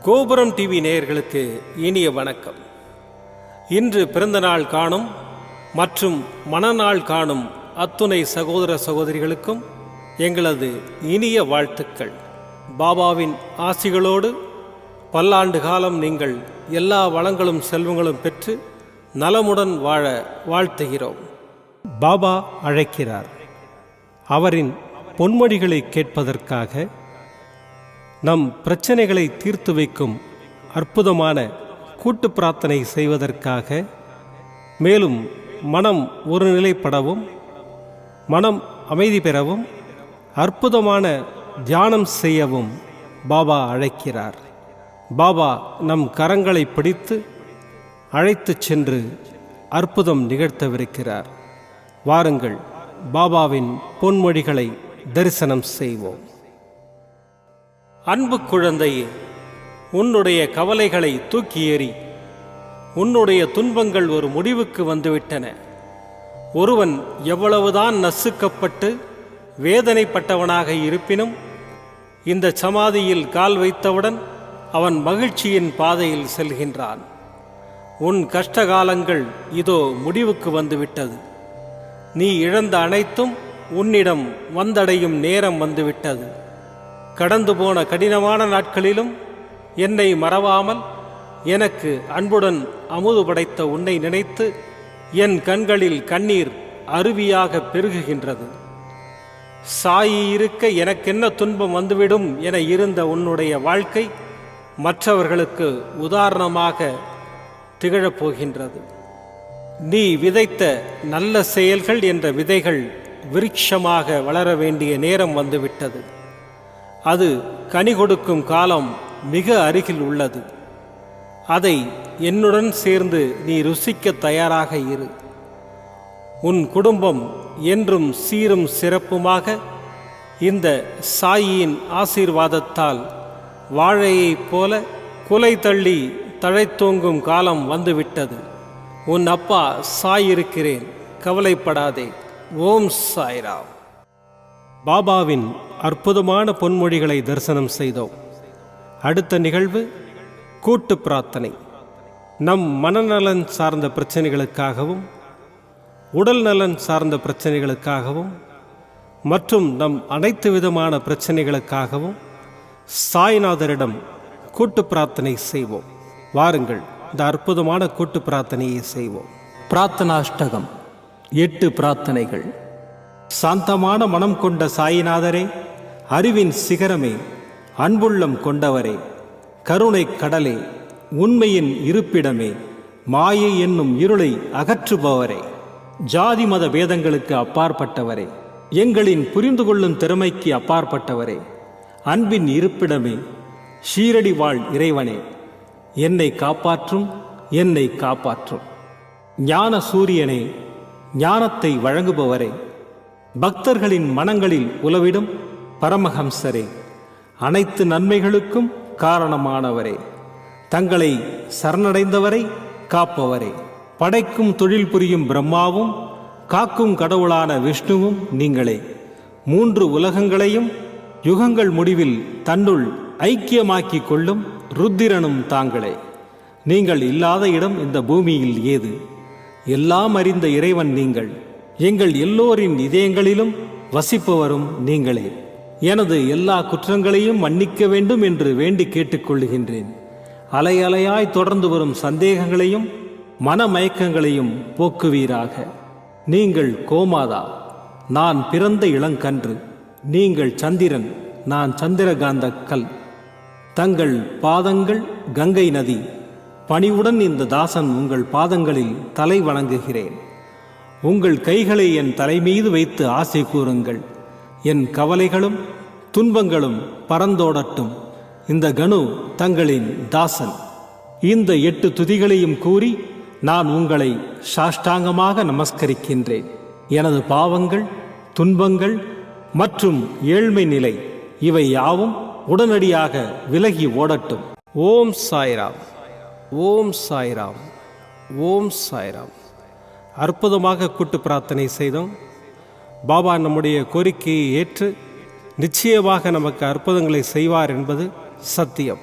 கோபுரம் டிவி நேயர்களுக்கு இனிய வணக்கம். இன்று பிறந்தநாள் காணும் மற்றும் மணநாள் காணும் அத்துணை சகோதர சகோதரிகளுக்கும் எங்களது இனிய வாழ்த்துக்கள். பாபாவின் ஆசிகளோடு பல்லாண்டு காலம் நீங்கள் எல்லா வளங்களும் செல்வங்களும் பெற்று நலமுடன் வாழ வாழ்த்துகிறோம். பாபா அழைக்கிறார். அவரின் பொன்மொழிகளை கேட்பதற்காக, நம் பிரச்சனைகளை தீர்த்து வைக்கும் அற்புதமான கூட்டு பிரார்த்தனை செய்வதற்காக, மேலும் மனம் ஒருநிலைப்படவும் மனம் அமைதி பெறவும் அற்புதமான தியானம் செய்யவும் பாபா அழைக்கிறார். பாபா நம் கரங்களை பிடித்து அழைத்துச் சென்று அற்புதம் நிகழ்த்தவிருக்கிறார். வாருங்கள், பாபாவின் பொன்மொழிகளை தரிசனம் செய்வோம். அன்பு குழந்தையே, உன்னுடைய கவலைகளை தூக்கி எறி. உன்னுடைய துன்பங்கள் ஒரு முடிவுக்கு வந்துவிட்டன. ஒருவன் எவ்வளவுதான் நசுக்கப்பட்டு வேதனைப்பட்டவனாக இருப்பினும் இந்த சமாதியில் கால் வைத்தவுடன் அவன் மகிழ்ச்சியின் பாதையில் செல்கின்றான். உன் கஷ்டகாலங்கள் இதோ முடிவுக்கு வந்துவிட்டது. நீ இழந்த அனைத்தும் உன்னிடம் வந்தடையும் நேரம் வந்துவிட்டது. கடந்து போன கடினமான நாட்களிலும் என்னை மறவாமல் எனக்கு அன்புடன் அமுது படைத்த உன்னை நினைத்து என் கண்களில் கண்ணீர் அருவியாக பெருகுகின்றது. சாயி இருக்க எனக்கென்ன துன்பம் வந்துவிடும் என இருந்த உன்னுடைய வாழ்க்கை மற்றவர்களுக்கு உதாரணமாக திகழப்போகின்றது. நீ விதைத்த நல்ல செயல்கள் என்ற விதைகள் விருட்சமாக வளர வேண்டிய நேரம் வந்துவிட்டது. அது கனி கொடுக்கும் காலம் மிக அருகில் உள்ளது. அதை என்னுடன் சேர்ந்து நீ ருசிக்க தயாராக இரு. உன் குடும்பம் என்றும் சீரும் சிறப்புமாக இந்த சாயியின் ஆசீர்வாதத்தால் வாழையைப் போல குலை தள்ளி தழைத்தோங்கும் காலம் வந்துவிட்டது. உன் அப்பா சாய் இருக்கிறேன், கவலைப்படாதே. ஓம் சாய்ராம். பாபாவின் அற்புதமான பொன்மொழிகளை தரிசனம் செய்தோம். அடுத்த நிகழ்வு கூட்டு பிரார்த்தனை. நம் மனநலன் சார்ந்த பிரச்சனைகளுக்காகவும் உடல் நலன் சார்ந்த பிரச்சனைகளுக்காகவும் மற்றும் நம் அனைத்து விதமான பிரச்சனைகளுக்காகவும் சாய்நாதரிடம் கூட்டு பிரார்த்தனை செய்வோம். வாருங்கள், இந்த அற்புதமான கூட்டு பிரார்த்தனையை செய்வோம். பிரார்த்தனாஷ்டகம். 8 பிரார்த்தனைகள். சாந்தமான மனம் கொண்ட சாயிநாதரே, அறிவின் சிகரமே, அன்புள்ளம் கொண்டவரே, கருணை கடலே, உண்மையின் இருப்பிடமே, மாயை என்னும் இருளை அகற்றுபவரே, ஜாதி மத பேதங்களுக்கு அப்பாற்பட்டவரே, எங்களின் புரிந்து கொள்ளும் திறமைக்கு அப்பாற்பட்டவரே, அன்பின் இருப்பிடமே, ஷீரடி வாழ் இறைவனே, என்னை காப்பாற்றும், என்னை காப்பாற்றும். ஞான சூரியனே, ஞானத்தை வழங்குபவரே, பக்தர்களின் மனங்களில் உலவிடும் பரமஹம்சரே, அனைத்து நன்மைகளுக்கும் காரணமானவரே, தங்களை சரணடைந்தவரை காப்பவரே, படைக்கும் தொழில் புரியும் பிரம்மாவும் காக்கும் கடவுளான விஷ்ணுவும் நீங்களே. 3 உலகங்களையும் யுகங்கள் முடிவில் தன்னுள் ஐக்கியமாக்கிக் கொள்ளும் ருத்திரனும் தாங்களே. நீங்கள் இல்லாத இடம் இந்த பூமியில் ஏது? எல்லாம் அறிந்த இறைவன் நீங்கள். எங்கள் எல்லோரின் இதயங்களிலும் வசிப்பவரும் நீங்களே. எனது எல்லா குற்றங்களையும் மன்னிக்க வேண்டும் என்று வேண்டி கேட்டுக்கொள்ளுகின்றேன். அலை அலையாய் தொடர்ந்து வரும் சந்தேகங்களையும் மனமயக்கங்களையும் போக்குவீராக. நீங்கள் கோமாதா, நான் பிறந்த இளங்கன்று. நீங்கள் சந்திரன், நான் சந்திரகாந்த கல். தங்கள் பாதங்கள் கங்கை நதி. பணிவுடன் இந்த தாசன் உங்கள் பாதங்களில் தலை வணங்குகிறேன். உங்கள் கைகளை என் தலைமீது வைத்து ஆசை கூறுங்கள். என் கவலைகளும் துன்பங்களும் பறந்தோடட்டும். இந்த கணு தங்களின் தாசன். இந்த 8 துதிகளையும் கூறி நான் உங்களை சாஷ்டாங்கமாக நமஸ்கரிக்கின்றேன். எனது பாவங்கள், துன்பங்கள் மற்றும் ஏழ்மை நிலை இவை யாவும் உடனடியாக விலகி ஓடட்டும். ஓம் சாய்ராம், ஓம் சாய்ராம், ஓம் சாய்ராம். அற்புதமாக கூட்டு பிரார்த்தனை செய்தோம். பாபா நம்முடைய கோரிக்கையை ஏற்று நிச்சயமாக நமக்கு அற்புதங்களை செய்வார் என்பது சத்தியம்.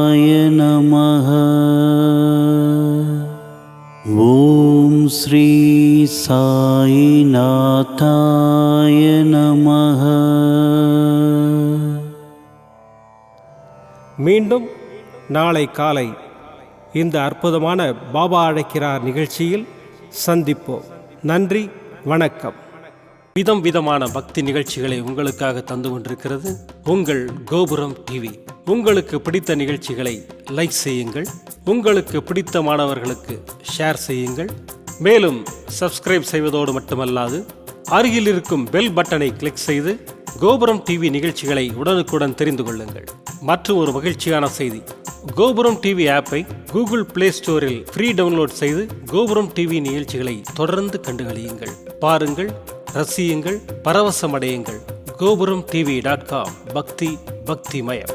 ஓம் ஸ்ரீ சாயிநாதாய நமஹ. மீண்டும் நாளை காலை இந்த அற்புதமான பாபா அழைக்கிறார் நிகழ்ச்சியில் சந்திப்போம். நன்றி, வணக்கம். விதம் விதமான பக்தி நிகழ்ச்சிகளை உங்களுக்காக தந்து கொண்டிருக்கிறது உங்கள் கோபுரம் டிவி. உங்களுக்கு பிடித்த நிகழ்ச்சிகளை லைக் செய்யுங்கள், உங்களுக்கு பிடித்த மாணவர்களுக்கு ஷேர் செய்யுங்கள். மேலும் சப்ஸ்கிரைப் செய்வதோடு மட்டுமல்லாது அருகில் இருக்கும் பெல் பட்டனை கிளிக் செய்து கோபுரம் டிவி நிகழ்ச்சிகளை உடனுக்குடன் தெரிந்து கொள்ளுங்கள். மற்றும் ஒரு மகிழ்ச்சியான செய்தி, கோபுரம் டிவி ஆப்பை கூகுள் பிளே ஸ்டோரில் ஃப்ரீ டவுன்லோட் செய்து கோபுரம் டிவி நிகழ்ச்சிகளை தொடர்ந்து கண்டுகளியுங்கள். பாருங்கள், ரசியுங்கள், பரவசமடையுங்கள். கோபுரம் டிவி.com. பக்தி பக்திமயம்.